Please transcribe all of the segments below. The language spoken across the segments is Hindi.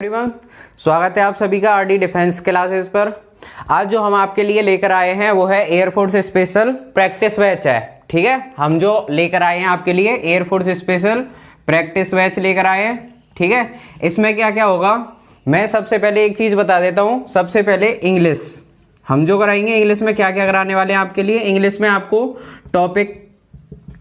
एवरीवन, स्वागत है आप सभी का आरडी डिफेंस क्लासेस पर। आज जो हम आपके लिए लेकर आए हैं वो है एयरफोर्स स्पेशल प्रैक्टिस बैच है। ठीक है, हम जो लेकर आए हैं आपके लिए एयरफोर्स स्पेशल प्रैक्टिस बैच लेकर आए हैं। ठीक है, इसमें क्या क्या होगा मैं सबसे पहले एक चीज बता देता हूं। सबसे पहले इंग्लिश हम जो कराएंगे, इंग्लिश में क्या क्या कराने वाले हैं आपके लिए। इंग्लिश में आपको टॉपिक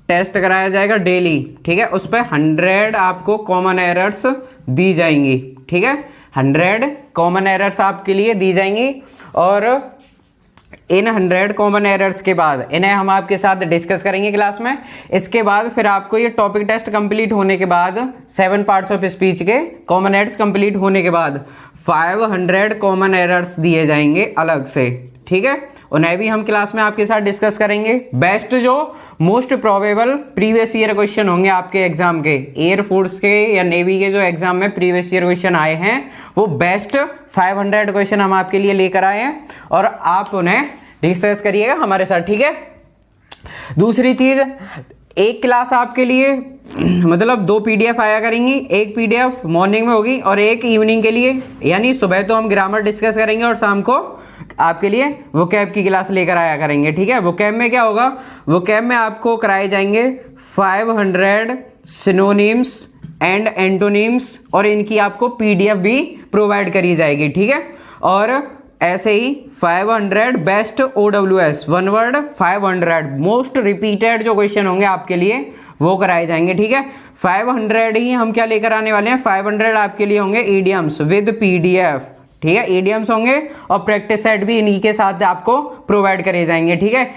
टेस्ट कराया जाएगा डेली। ठीक है, उस पर 100 आपको कॉमन एरर्स दी जाएंगी। ठीक है, 100 कॉमन एरर्स आपके लिए दी जाएंगी और इन 100 कॉमन एरर्स के बाद इन्हें हम आपके साथ डिस्कस करेंगे क्लास में। इसके बाद फिर आपको ये टॉपिक टेस्ट कंप्लीट होने के बाद 7 पार्ट्स ऑफ स्पीच के कॉमन एरर्स कंप्लीट होने के बाद 500 कॉमन एरर्स दिए जाएंगे अलग से। ठीक है, उन्हें भी हम क्लास में आपके साथ डिस्कस करेंगे। बेस्ट जो most probable previous year question होंगे आपके एग्जाम के, एयरफोर्स के या नेवी के जो एग्जाम में प्रीवियस ईयर क्वेश्चन आए हैं, वो बेस्ट 500 क्वेश्चन हम आपके लिए लेकर आए हैं और आप उन्हें डिस्कस करिएगा हमारे साथ। ठीक है, दूसरी चीज, एक क्लास आपके लिए मतलब 2 पीडीएफ आया करेंगी। एक पीडीएफ मॉर्निंग में होगी और एक इवनिंग के लिए, यानी सुबह तो हम ग्रामर डिस्कस करेंगे और शाम को आपके लिए वोकैब की क्लास लेकर आया करेंगे। ठीक है, वोकैब में क्या होगा, वोकैब में आपको कराए जाएंगे 500 सिनोनिम्स एंड एंटोनिम्स और इनकी आपको पीडीएफ भी प्रोवाइड करी जाएगी। ठीक है, और ऐसे ही 500 best OWS one word 500 most repeated जो क्वेश्चन होंगे आपके लिए वो कराए जाएंगे। ठीक है, 500 ही हम क्या लेकर आने वाले हैं, 500 आपके लिए होंगे ईडियम्स विद पीडीएफ। ठीक है, ईडियम्स होंगे और प्रैक्टिस सेट भी इन्हीं के साथ आपको प्रोवाइड करे जाएंगे। ठीक है,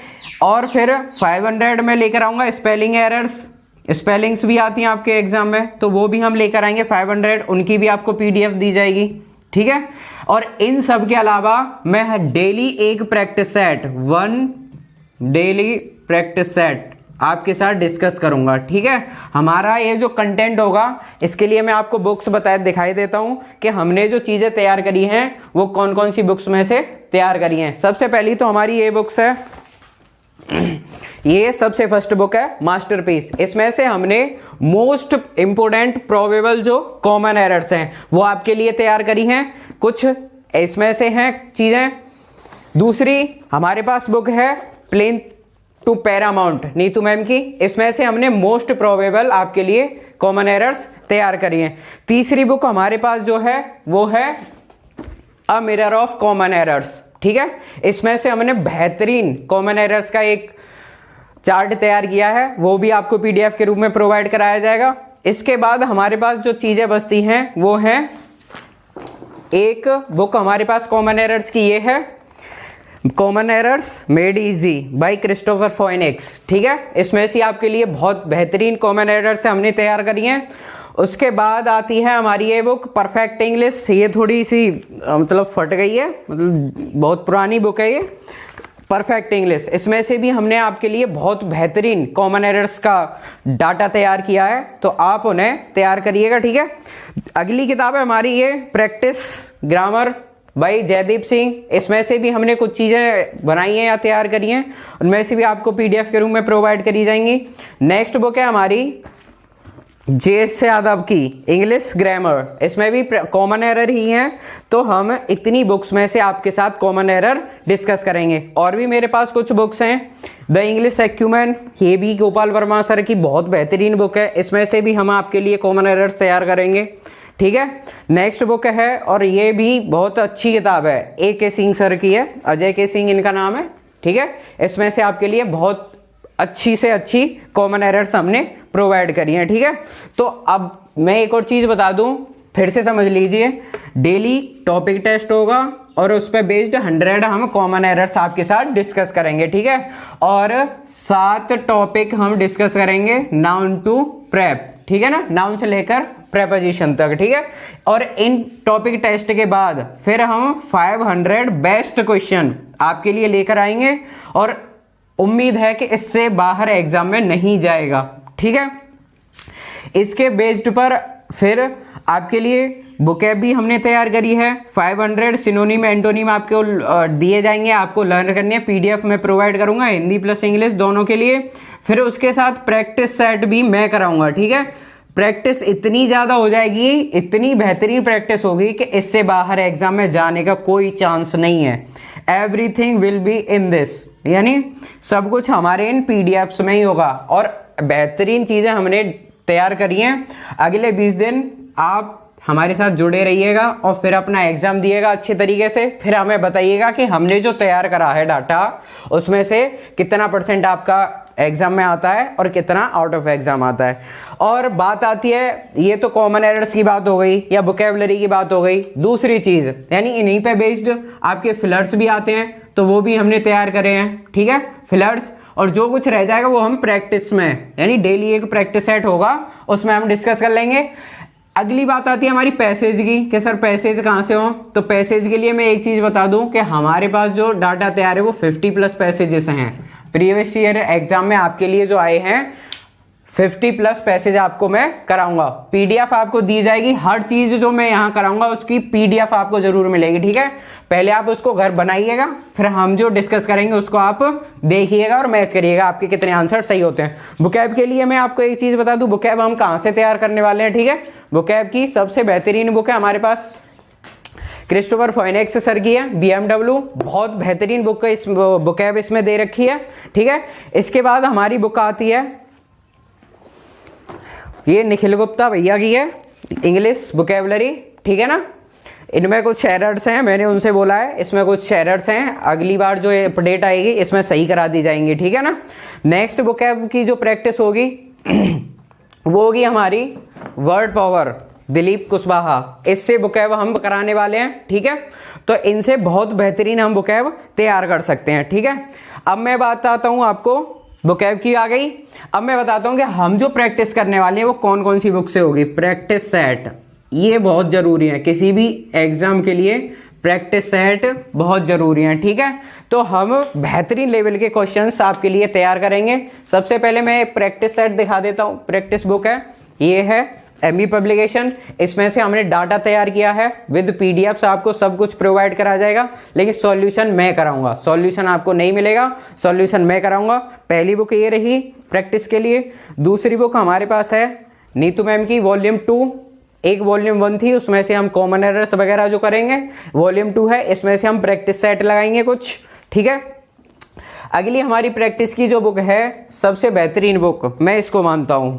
और फिर 500 में लेकर आऊंगा स्पेलिंग एरर्स, स्पेलिंग्स भी आती हैं आपके एग्जाम में, तो वो भी हम लेकर आएंगे 500, उनकी भी आपको पीडीएफ दी जाएगी। ठीक है, और इन सब के अलावा मैं डेली एक practice set, 1 daily practice set आपके साथ डिस्कस करूंगा। ठीक है, हमारा ये जो कंटेंट होगा इसके लिए मैं आपको बुक्स दिखाई देता हूं कि हमने जो चीजें तैयार करी हैं वो कौन कौन सी बुक्स में से तैयार करी हैं। सबसे पहली तो हमारी ये बुक्स है, ये सबसे फर्स्ट बुक है मास्टरपीस। इसमें से हमने मोस्ट इंपोर्टेंट प्रोबेबल जो कॉमन एरर्स हैं वो आपके लिए तैयार करी हैं। कुछ इसमें से हैं चीजें। दूसरी हमारे पास बुक है plane to Paramount Neetu ma'am की, इसमें से हमने मोस्ट प्रोबेबल आपके लिए कॉमन एरर्स तैयार करी हैं। तीसरी बुक हमारे पास जो है वो है a mirror of common errors. ठीक है, इसमें से हमने बेहतरीन कॉमन एरर्स का एक चार्ट तैयार किया है, वो भी आपको पीडीएफ के रूप में प्रोवाइड कराया जाएगा। इसके बाद हमारे पास जो चीजें बचती हैं वो है, एक बुक हमारे पास कॉमन एरर्स की ये है common errors made easy by Christopher Phoenix. ठीक है, इसमें से आपके लिए बहुत बेहतरीन कॉमन एरर्स हमने तैयार करी हैं। उसके बाद आती है हमारी ये बुक परफेक्ट इंग्लिश, ये थोड़ी सी मतलब फट गई है, मतलब बहुत पुरानी बुक है ये परफेक्ट इंग्लिश। इसमें से भी हमने आपके लिए बहुत बेहतरीन कॉमन एरर्स का डाटा तैयार किया है, तो आप उन्हें तैयार करिएगा। ठीक है, अगली किताब है हमारी ये प्रैक्टिस ग्रामर भाई जयदीप सिंह। इसमें से भी हमने कुछ चीजें बनाई हैं या तैयार करी हैं, उनमें से भी आपको पीडीएफ के रूप में प्रोवाइड करी जाएंगी। नेक्स्ट बुक है हमारी JS यादव की इंग्लिश ग्रामर, इसमें भी कॉमन एरर ही हैं, तो हम इतनी बुक्स में से आपके साथ कॉमन एरर डिस्कस करेंगे। और भी मेरे पास कुछ बुक्स हैं, द इंग्लिश एक्यूमेन, ये भी गोपाल वर्मा सर की बहुत बेहतरीन बुक है, इसमें से भी हम आपके लिए कॉमन एरर्स तैयार करेंगे। ठीक है, नेक्स्ट बुक है और ये भी बहुत अच्छी किताब है, AK सिंह सर की है, अजय के सिंह इनका नाम है। ठीक है, इसमें से आपके लिए बहुत अच्छी से अच्छी कॉमन एरर्स हमने प्रोवाइड करी हैं। ठीक है, तो अब मैं एक और चीज बता दूं, फिर से समझ लीजिए, डेली टॉपिक टेस्ट होगा और उस पर बेस्ड 100 हम कॉमन एरर्स आपके साथ डिस्कस करेंगे। ठीक है, और 7 टॉपिक हम डिस्कस करेंगे नाउन टू प्रेप। ठीक है ना, नाउन से लेकर प्रेपोजिशन तक। ठीक है, और इन टॉपिक टेस्ट के बाद फिर हम 500 बेस्ट क्वेश्चन आपके लिए लेकर आएंगे और उम्मीद है कि इससे बाहर एग्जाम में नहीं जाएगा। ठीक है, इसके बेस्ड पर फिर आपके लिए बुकेब भी हमने तैयार करी है। 500 सिनोनिम एंटोनिम आपको दिए जाएंगे, आपको लर्न करने पीडीएफ में प्रोवाइड करूंगा, हिंदी प्लस इंग्लिश दोनों के लिए। फिर उसके साथ प्रैक्टिस सेट भी मैं कराऊंगा। ठीक है, प्रैक्टिस इतनी ज्यादा हो जाएगी, इतनी बेहतरीन प्रैक्टिस होगी कि इससे बाहर एग्जाम में जाने का कोई चांस नहीं है। Everything will be in this, यानी सब कुछ हमारे इन पीडीएफ्स में ही होगा और बेहतरीन चीजें हमने तैयार करी हैं। अगले 20 दिन आप हमारे साथ जुड़े रहिएगा और फिर अपना एग्जाम दिएगा अच्छे तरीके से, फिर हमें बताइएगा कि हमने जो तैयार करा है डाटा उसमें से कितना % आपका एग्जाम में आता है और कितना आउट ऑफ एग्जाम आता है। और बात आती है, ये तो कॉमन एरर्स की बात हो गई या वोकैबुलरी की बात हो गई। दूसरी चीज यानी इन्हीं पे बेस्ड आपके फिलर्स भी आते हैं, तो वो भी हमने तैयार करे हैं, ठीक है, फिलर्स। और जो कुछ रह जाएगा वो हम प्रैक्टिस में, यानी डेली एक प्रैक्टिस सेट होगा, उसमें हम डिस्कस कर लेंगे। अगली बात आती है हमारी पैसेज की, कि सर पैसेज कहाँ से हो। तो पैसेज के लिए मैं एक चीज बता दूं कि हमारे पास जो डाटा तैयार है वो 50+ पैसेजेस हैं। प्रीवियस ईयर एग्जाम में आपके लिए जो आए हैं 50+ पैसेज आपको मैं कराऊंगा। पीडीएफ आपको दी जाएगी, हर चीज जो मैं यहाँ कराऊंगा उसकी पीडीएफ आपको जरूर मिलेगी, ठीक है। पहले आप उसको घर बनाइएगा, फिर हम जो डिस्कस करेंगे उसको आप देखिएगा और मैच करिएगा आपके कितने आंसर सही होते हैं। बुकैब के लिए मैं आपको एक चीज बता दूं, बुकैब हम कहाँ से तैयार करने वाले हैं, ठीक है। बुकैब की सबसे बेहतरीन बुक है हमारे पास क्रिस्टोफर फोइनेक्स सर की है, BMW, बहुत बेहतरीन बुक है, इस बुकैब इसमें दे रखी है, ठीक है। इसके बाद हमारी बुक आती है, ये निखिल गुप्ता भैया की है, इंग्लिश वोकैबुलरी, ठीक है ना। इनमें कुछ एरर्स हैं, मैंने उनसे बोला है इसमें कुछ एरर्स हैं, अगली बार जो अपडेट आएगी इसमें सही करा दी जाएंगी, ठीक है ना। नेक्स्ट वोकैब की जो प्रैक्टिस होगी वो होगी हमारी वर्ड पावर, दिलीप कुशवाहा, इससे वोकैब हम कराने वाले हैं, ठीक है। तो इनसे बहुत बेहतरीन हम वोकैब तैयार कर सकते हैं, ठीक है। अब मैं बताता हूं आपको, वोकैब की आ गई, अब मैं बताता हूं कि हम जो प्रैक्टिस करने वाले हैं वो कौन कौन सी बुक से होगी। प्रैक्टिस सेट, ये बहुत जरूरी है किसी भी एग्जाम के लिए, प्रैक्टिस सेट बहुत जरूरी है, ठीक है। तो हम बेहतरीन लेवल के क्वेश्चंस आपके लिए तैयार करेंगे। सबसे पहले मैं प्रैक्टिस सेट दिखा देता हूं, प्रैक्टिस बुक है, ये है MB पब्लिकेशन, इसमें से हमने डाटा तैयार किया है विद पीडीएफ, आपको सब कुछ प्रोवाइड करा जाएगा, लेकिन सॉल्यूशन मैं कराऊंगा, सॉल्यूशन आपको नहीं मिलेगा, सॉल्यूशन मैं कराऊंगा। पहली बुक ये रही प्रैक्टिस के लिए। दूसरी बुक हमारे पास है नीतू मैम की वॉल्यूम 2, एक वॉल्यूम 1 थी, उसमें से हम कॉमन एरर्स वगैरह जो करेंगे, वॉल्यूम 2 है, इसमें से हम प्रैक्टिस सेट लगाएंगे कुछ, ठीक है। अगली हमारी प्रैक्टिस की जो बुक है सबसे बेहतरीन बुक मैं इसको मानता हूं,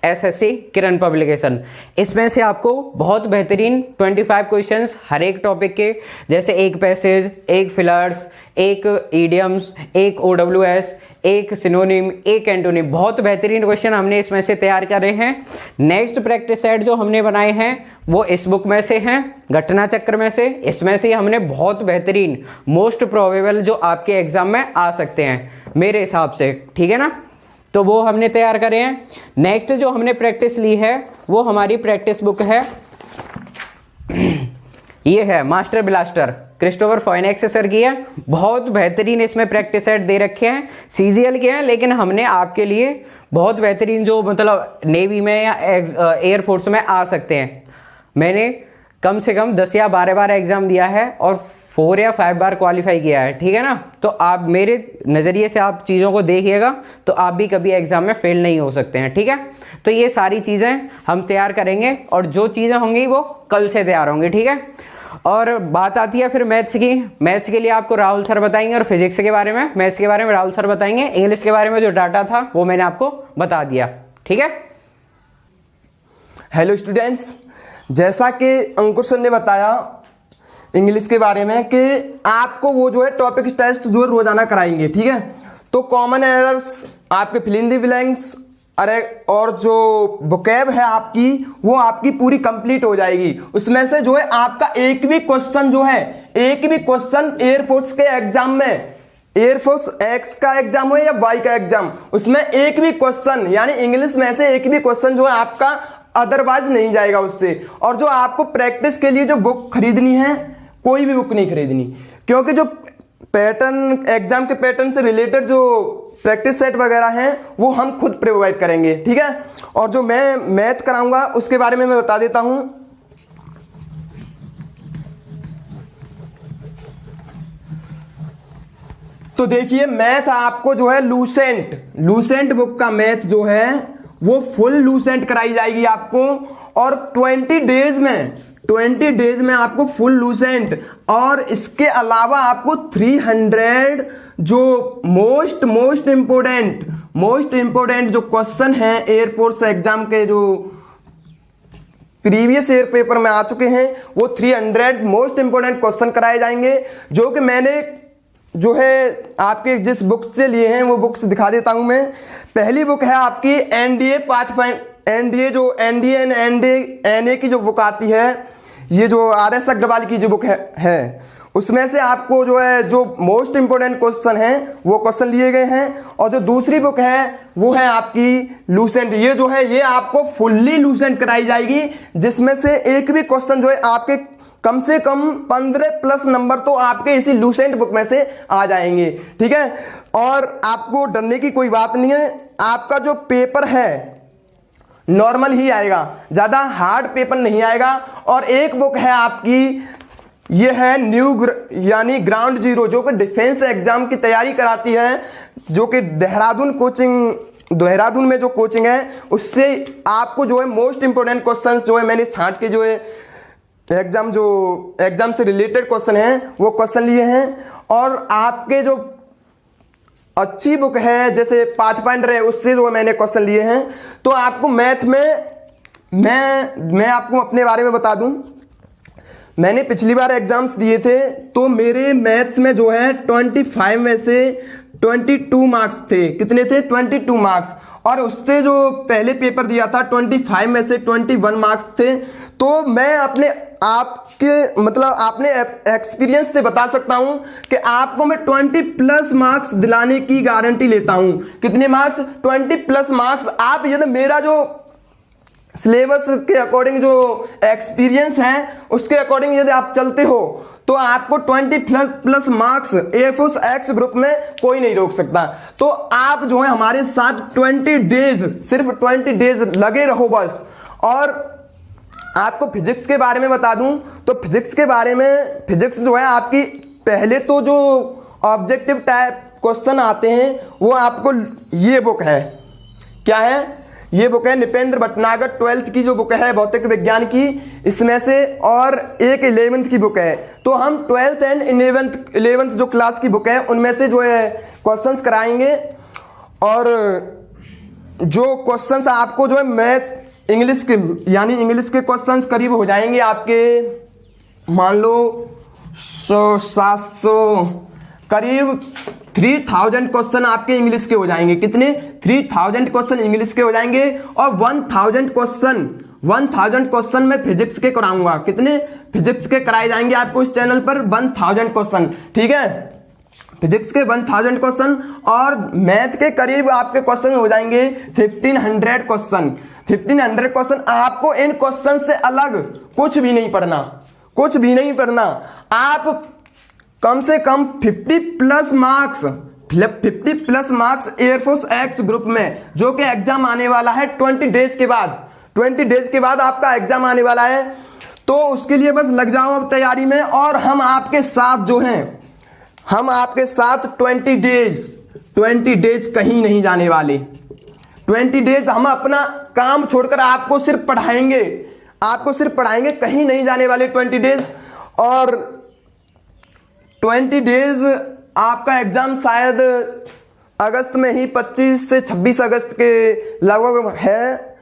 SSC किरण पब्लिकेशन, इसमें से आपको बहुत बेहतरीन 25 क्वेश्चंस हर एक टॉपिक के, जैसे एक पैसेज, एक फिलर्स, एक ईडियम्स, एक OWS, एक सिनोनिम, एक एंटोनिम, बहुत बेहतरीन क्वेश्चन हमने इसमें से तैयार करे हैं। नेक्स्ट प्रैक्टिस सेट जो हमने बनाए हैं वो इस बुक में से हैं, घटना चक्र में से, इसमें से हमने बहुत बेहतरीन मोस्ट प्रोबेबल जो आपके एग्जाम में आ सकते हैं मेरे हिसाब से, ठीक है ना, तो वो हमने तैयार करे हैं। नेक्स्ट जो हमने प्रैक्टिस ली है वो हमारी प्रैक्टिस बुक है, ये है मास्टर ब्लास्टर, क्रिस्टोफर फोइनेक्स सर की है, बहुत बेहतरीन इसमें प्रैक्टिस सेट दे रखे हैं, CGL के हैं, लेकिन हमने आपके लिए बहुत बेहतरीन जो मतलब नेवी में या एयरफोर्स में आ सकते हैं, मैंने कम से कम 10 या 12 बार एग्जाम दिया है और 4 या 5 बार क्वालिफाई किया है, ठीक है ना। तो आप मेरे नजरिए से आप चीजों को देखिएगा तो आप भी कभी एग्जाम में फेल नहीं हो सकते हैं, ठीक है। तो ये सारी चीजें हम तैयार करेंगे और जो चीजें होंगी वो कल से तैयार होंगी, ठीक है। और बात आती है फिर मैथ्स की, मैथ्स के लिए आपको राहुल सर बताएंगे, और फिजिक्स के बारे में, मैथ्स के बारे में राहुल सर बताएंगे, इंग्लिश के बारे में जो डाटा था वो मैंने आपको बता दिया, ठीक है। हेलो स्टूडेंट्स, जैसा कि अंकुर सर ने बताया इंग्लिश के बारे में कि आपको वो जो है टॉपिक टेस्ट जो है रोजाना कराएंगे, ठीक है। तो कॉमन एरर्स, आपके फिल इन द ब्लैंक्स, अरे और जो वोकैब है आपकी वो आपकी पूरी कंप्लीट हो जाएगी। उसमें से जो है आपका एक भी क्वेश्चन जो है, एक भी क्वेश्चन एयरफोर्स के एग्जाम में, एयरफोर्स एक्स का एग्जाम हो या वाई का एग्जाम, उसमें एक भी क्वेश्चन यानी इंग्लिश में से एक भी क्वेश्चन जो है आपका अदरवाइज नहीं जाएगा उससे। और जो आपको प्रैक्टिस के लिए जो बुक खरीदनी है, कोई भी बुक नहीं खरीदनी, क्योंकि जो पैटर्न एग्जाम के पैटर्न से रिलेटेड जो प्रैक्टिस सेट वगैरह हैं वो हम खुद प्रोवाइड करेंगे, ठीक है। और जो मैं मैथ कराऊंगा उसके बारे में मैं बता देता हूं। तो देखिए मैथ आपको जो है लूसेंट बुक का मैथ जो है वो फुल लूसेंट कराई जाएगी आपको, और 20 डेज में आपको फुल लूसेंट, और इसके अलावा आपको 300 जो मोस्ट इंपोर्टेंट जो क्वेश्चन है एयरफोर्स एग्जाम के जो प्रीवियस ईयर पेपर में आ चुके हैं, वो 300 मोस्ट इंपोर्टेंट क्वेश्चन कराए जाएंगे, जो कि मैंने जो है आपके जिस बुक से लिए हैं वो बुक्स दिखा देता हूं मैं। पहली बुक है आपकी एनडीए एनए की जो बुक आती है, ये जो आर.एस. अग्रवाल की जो बुक है उसमें से आपको जो है जो मोस्ट इंपोर्टेंट क्वेश्चन हैं वो क्वेश्चन लिए गए हैं। और जो दूसरी बुक है वो है आपकी लूसेंट, ये जो है ये आपको फुल्ली लूसेंट कराई जाएगी, जिसमें से एक भी क्वेश्चन जो है आपके कम से कम 15+ नंबर तो आपके इसी लूसेंट बुक में से आ जाएंगे, ठीक है। और आपको डरने की कोई बात नहीं है, आपका जो पेपर है नॉर्मल ही आएगा, ज्यादा हार्ड पेपर नहीं आएगा। और एक बुक है आपकी, ये है यानी ग्राउंड जीरो, जो कि डिफेंस एग्जाम की तैयारी कराती है, जो कि देहरादून में जो कोचिंग है उससे आपको जो है मोस्ट इंपोर्टेंट क्वेश्चंस जो है मैंने छांट के जो है एग्जाम से रिलेटेड क्वेश्चन हैं वो क्वेश्चन लिए हैं। और आपके जो अच्छी बुक है जैसे पाथफाइंडर है उससे जो मैंने क्वेश्चन लिए हैं। तो आपको मैथ में मैं आपको अपने बारे में बता दूं, मैंने पिछली बार एग्जाम्स दिए थे तो मेरे मैथ्स में जो है 25 में से 22 मार्क्स थे। कितने थे? 22 मार्क्स। और उससे जो पहले पेपर दिया था 25 में से 21 मार्क्स थे। तो मैं आपने एक्सपीरियंस से बता सकता हूं कि आपको मैं 20+ मार्क्स दिलाने की गारंटी लेता हूं। कितने मार्क्स? 20+ मार्क्स। आप यदि मेरा जो सिलेबस के अकॉर्डिंग जो एक्सपीरियंस है उसके अकॉर्डिंग यदि आप चलते हो तो आपको 20+ मार्क्स एयरफोर्स एक्स ग्रुप में कोई नहीं रोक सकता। तो आप जो है हमारे साथ 20 डेज, सिर्फ 20 डेज लगे रहो बस। और आपको फिजिक्स के बारे में बता दूं तो फिजिक्स जो है आपकी पहले तो जो ऑब्जेक्टिव टाइप क्वेश्चन आते हैं वो आपको ये बुक है, क्या है? ये बुक है निपेंद्र भटनागर 12th की जो बुक है भौतिक विज्ञान की, इसमें से, और एक 11th की बुक है। तो हम 12th एंड 11th जो क्लास की बुक है उनमें से जो है क्वेश्चंस कराएंगे। और जो क्वेश्चंस आपको जो है मैथ्स इंग्लिश के क्वेश्चंस करीब हो जाएंगे आपके, मान लो 700 करीब 3000 क्वेश्चन आपके इंग्लिश के हो जाएंगे। कितने? 3000 क्वेश्चन इंग्लिश के हो जाएंगे। और 1000 क्वेश्चन मैं फिजिक्स के कराऊंगा। कितने? फिजिक्स के कराए जाएंगे आपको इस चैनल पर 1000 क्वेश्चन, ठीक है। फिजिक्स के 1000 क्वेश्चन और मैथ के करीब आपके क्वेश्चन हो जाएंगे 1500 क्वेश्चन। 1500 क्वेश्चन। आपको इन क्वेश्चन से अलग कुछ भी नहीं पढ़ना। आप कम से कम 50+ मार्क्स एयरफोर्स एक्स ग्रुप में, जो कि एग्जाम आने वाला है 20 डेज के बाद आपका एग्जाम आने वाला है। तो उसके लिए बस लग जाओ अब तैयारी में। और हम आपके साथ 20 डेज कहीं नहीं जाने वाले। 20 डेज हम अपना काम छोड़कर आपको सिर्फ पढ़ाएंगे, कहीं नहीं जाने वाले 20 डेज। और 20 डेज आपका एग्जाम शायद अगस्त में ही 25 से 26 अगस्त के लगभग है,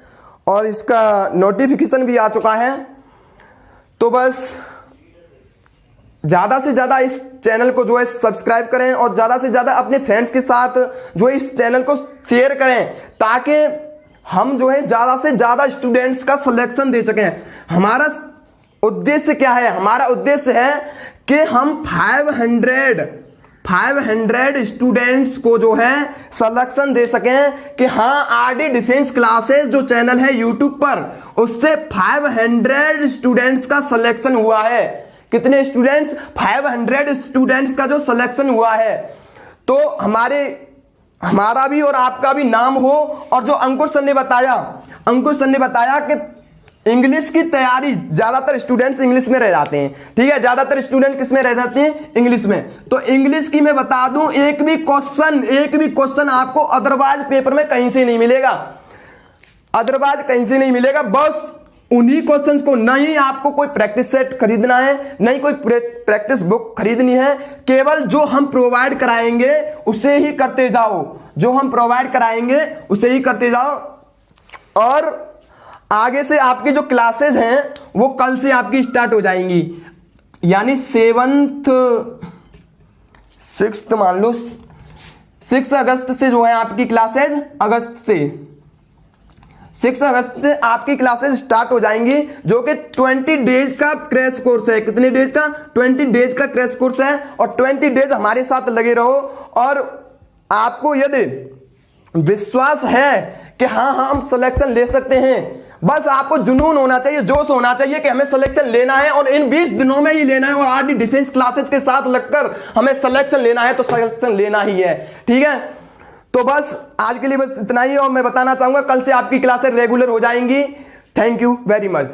और इसका नोटिफिकेशन भी आ चुका है। तो बस ज़्यादा से ज़्यादा इस चैनल को जो है सब्सक्राइब करें और ज़्यादा से ज़्यादा अपने फ्रेंड्स के साथ जो है इस चैनल को शेयर करें, ताकि हम जो है ज़्यादा से ज़्यादा स्टूडेंट्स का सिलेक्शन दे सकें। हमारा उद्देश्य क्या है? हमारा उद्देश्य है कि हम 500 स्टूडेंट्स को जो है सिलेक्शन दे सकें कि हाँ आरडी डिफेंस क्लासेस जो चैनल है यूट्यूब पर, उससे 500 स्टूडेंट्स का सिलेक्शन हुआ है। कितने स्टूडेंट्स? 500 स्टूडेंट्स का जो सिलेक्शन हुआ है। तो हमारा भी और आपका भी नाम हो। और जो अंकुर सर ने बताया कि इंग्लिश की तैयारी, ज्यादातर स्टूडेंट्स इंग्लिश में रह जाते हैं, ठीक है। ज्यादातर स्टूडेंट किस में रह जाते हैं? इंग्लिश में। तो इंग्लिश की मैं बता दूं, एक भी क्वेश्चन आपको अदरवाइज पेपर में कहीं से नहीं मिलेगा। अदरवाइज कहीं से नहीं मिलेगा। बस उन्हीं क्वेश्चंस को, नहीं आपको कोई प्रैक्टिस सेट खरीदना है, नहीं कोई प्रैक्टिस बुक खरीदनी है, केवल जो हम प्रोवाइड कराएंगे उसे ही करते जाओ, जो हम प्रोवाइड कराएंगे उसे ही करते जाओ। और आगे से आपकी जो क्लासेस हैं वो कल से आपकी स्टार्ट हो जाएंगी, यानी 7th 6th मान लो 6 अगस्त से जो है आपकी क्लासेज, अगस्त से 6 अगस्त से आपकी क्लासेस स्टार्ट हो जाएंगी, जो कि 20 डेज का क्रैश कोर्स है। कितने डेज का? 20 डेज का क्रैश कोर्स है। और 20 डेज हमारे साथ लगे रहो। और आपको यदि विश्वास है कि हाँ हम सिलेक्शन ले सकते हैं, बस आपको जुनून होना चाहिए, जोश होना चाहिए कि हमें सिलेक्शन लेना है और इन 20 दिनों में ही लेना है, और आरडी डिफेंस क्लासेस के साथ लगकर हमें सिलेक्शन लेना है, तो सिलेक्शन लेना ही है। ठीक है, तो बस आज के लिए बस इतना ही। और मैं बताना चाहूंगा कल से आपकी क्लासेस रेगुलर हो जाएंगी। Thank you very much.